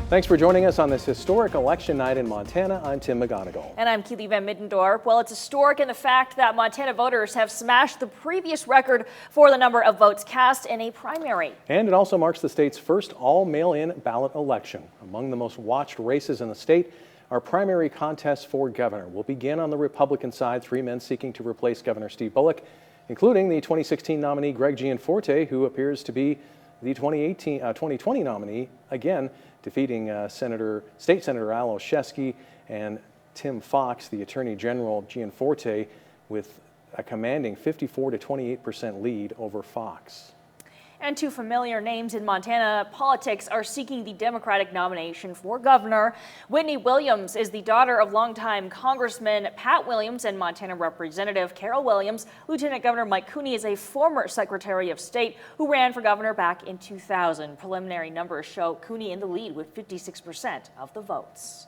Thanks for joining us on this historic election night in Montana. I'm Tim McGonigal. And I'm Keely Van Middendorp. Well, it's historic in the fact that Montana voters have smashed the previous record for the number of votes cast in a primary. And it also marks the state's first all-mail-in ballot election. Among the most watched races in the state are primary contests for governor. We'll begin on the Republican side, three men seeking to replace Governor Steve Bullock, including the 2016 nominee Greg Gianforte, who appears to be the 2020 nominee again, defeating State Senator Al Olszewski and Tim Fox, the Attorney General Gianforte, with a commanding 54 to 28% lead over Fox. And two familiar names in Montana politics are seeking the Democratic nomination for governor. Whitney Williams is the daughter of longtime Congressman Pat Williams and Montana Representative Carol Williams. Lieutenant Governor Mike Cooney is a former Secretary of State who ran for governor back in 2000. Preliminary numbers show Cooney in the lead with 56% of the votes.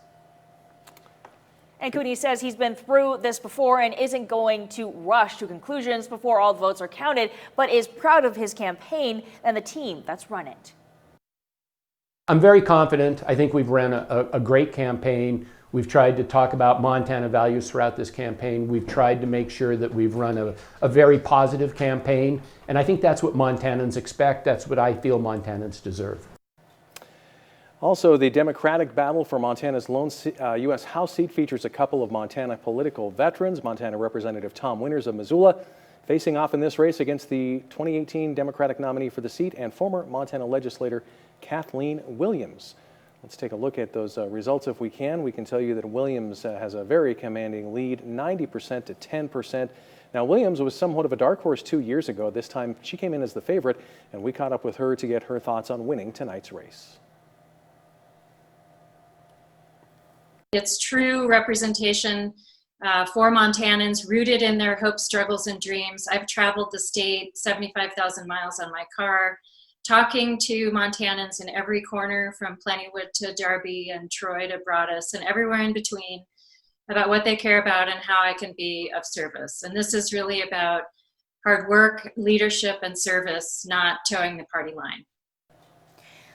And Cooney says he's been through this before and isn't going to rush to conclusions before all the votes are counted, but is proud of his campaign and the team that's run it. I'm very confident. I think we've run a great campaign. We've tried to talk about Montana values throughout this campaign. We've tried to make sure that we've run a very positive campaign. And I think that's what Montanans expect. That's what I feel Montanans deserve. Also, the Democratic battle for Montana's lone U.S. House seat features a couple of Montana political veterans. Montana Representative Tom Winters of Missoula facing off in this race against the 2018 Democratic nominee for the seat and former Montana legislator Kathleen Williams. Let's take a look at those results if we can. We can tell you that Williams has a very commanding lead, 90% to 10%. Now, Williams was somewhat of a dark horse 2 years ago. This time she came in as the favorite, and we caught up with her to get her thoughts on winning tonight's race. It's true representation for Montanans rooted in their hopes, struggles, and dreams. I've traveled the state 75,000 miles on my car, talking to Montanans in every corner from Plentywood to Darby and Troy to Broadus and everywhere in between about what they care about and how I can be of service. And this is really about hard work, leadership, and service, not towing the party line.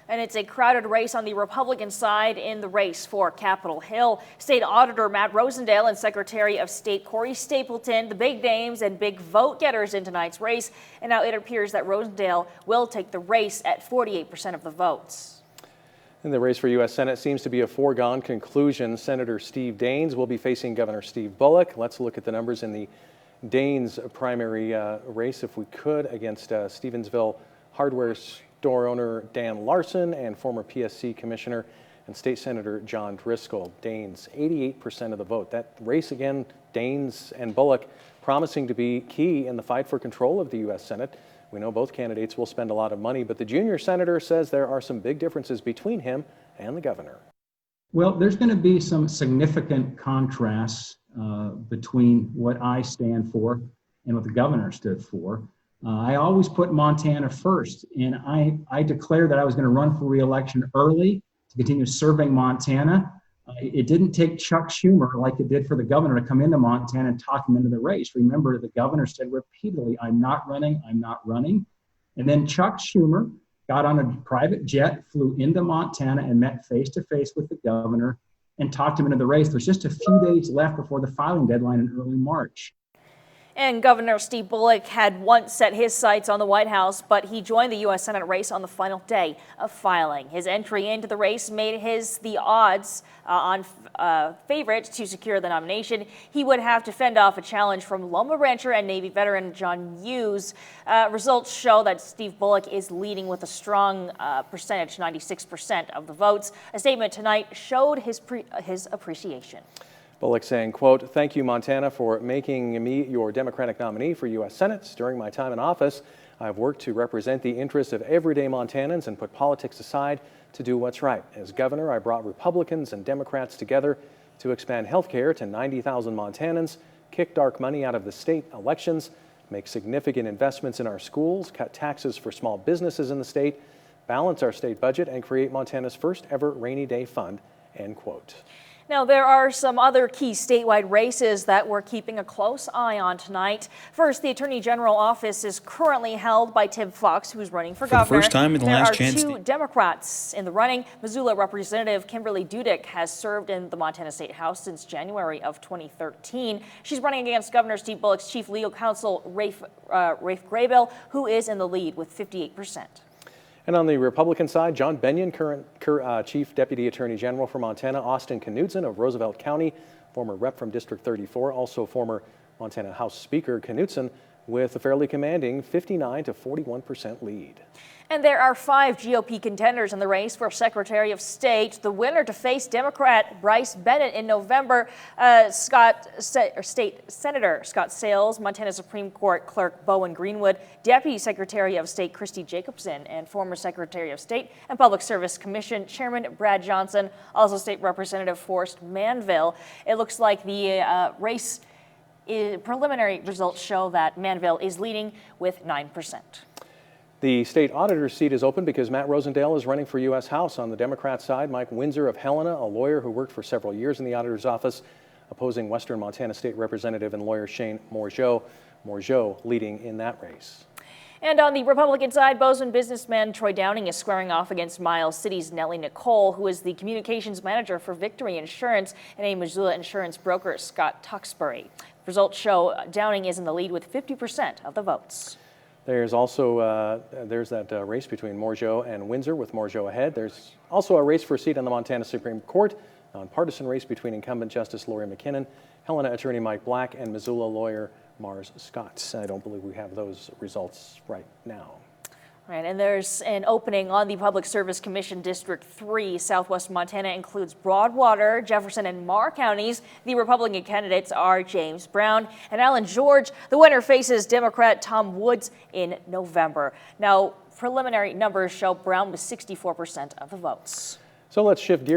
And it's a crowded race on the Republican side in the race for Capitol Hill. State Auditor Matt Rosendale and Secretary of State Corey Stapleton, the big names and big vote getters in tonight's race. And now it appears that Rosendale will take the race at 48% of the votes. And the race for U.S. Senate seems to be a foregone conclusion. Senator Steve Daines will be facing Governor Steve Bullock. Let's look at the numbers in the Daines primary race, if we could, against Stevensville hardware store owner Dan Larson and former PSC Commissioner and State Senator John Driscoll. Daines, 88% of the vote. That race again, Daines and Bullock, promising to be key in the fight for control of the U.S. Senate. We know both candidates will spend a lot of money, but the junior senator says there are some big differences between him and the governor. Well, there's going to be some significant contrasts between what I stand for and what the governor stood for. I always put Montana first, and I declared that I was going to run for re-election early to continue serving Montana. It didn't take Chuck Schumer, like it did for the governor, to come into Montana and talk him into the race. Remember, the governor said repeatedly, I'm not running. And then Chuck Schumer got on a private jet, flew into Montana, and met face-to-face with the governor and talked him into the race. There's just a few days left before the filing deadline in early March. And Governor Steve Bullock had once set his sights on the White House, but he joined the U.S. Senate race on the final day of filing. His entry into the race made the odds on favorite to secure the nomination. He would have to fend off a challenge from Loma rancher and Navy veteran John Hughes. Results show that Steve Bullock is leading with a strong percentage, 96% of the votes. A statement tonight showed his appreciation. Bullock saying, quote, "Thank you, Montana, for making me your Democratic nominee for U.S. Senate. During my time in office, I've worked to represent the interests of everyday Montanans and put politics aside to do what's right. As governor, I brought Republicans and Democrats together to expand health care to 90,000 Montanans, kick dark money out of the state elections, make significant investments in our schools, cut taxes for small businesses in the state, balance our state budget, and create Montana's first ever rainy day fund," end quote. Now, there are some other key statewide races that we're keeping a close eye on tonight. First, the Attorney General office is currently held by Tim Fox, who's running for governor. For the first time in the last chance. There are two Democrats in the running. Missoula Representative Kimberly Dudick has served in the Montana State House since January of 2013. She's running against Governor Steve Bullock's chief legal counsel, Rafe Graybill, who is in the lead with 58%. And on the Republican side, John Benyon, current Chief Deputy Attorney General for Montana, Austin Knudsen of Roosevelt County, former rep from District 34, also former Montana House Speaker Knudsen, with a fairly commanding 59 to 41% lead. And there are 5 GOP contenders in the race for Secretary of State. The winner to face Democrat Bryce Bennett in November, State Senator Scott Sales, Montana Supreme Court Clerk Bowen Greenwood, Deputy Secretary of State Christy Jacobson, and former Secretary of State and Public Service Commission Chairman Brad Johnson, also State Representative Forrest Manville. It looks like the preliminary results show that Manville is leading with 9%. The state auditor's seat is open because Matt Rosendale is running for U.S. House. On the Democrat side, Mike Windsor of Helena, a lawyer who worked for several years in the auditor's office, opposing Western Montana State Representative and lawyer Shane Morgeau. Morgeau leading in that race. And on the Republican side, Bozeman businessman Troy Downing is squaring off against Miles City's Nellie Nicole, who is the communications manager for Victory Insurance, and a Missoula insurance broker, Scott Tuxbury. Results show Downing is in the lead with 50% of the votes. There's also there's that race between Morgeau and Windsor, with Morgeau ahead. There's also a race for a seat on the Montana Supreme Court, a nonpartisan race between incumbent Justice Lori McKinnon, Helena attorney Mike Black, and Missoula lawyer Mars Scott. I don't believe we have those results right now. Right, and there's an opening on the Public Service Commission District 3. Southwest Montana includes Broadwater, Jefferson, and Marr counties. The Republican candidates are James Brown and Alan George. The winner faces Democrat Tom Woods in November. Now, preliminary numbers show Brown with 64% of the votes. So let's shift gears.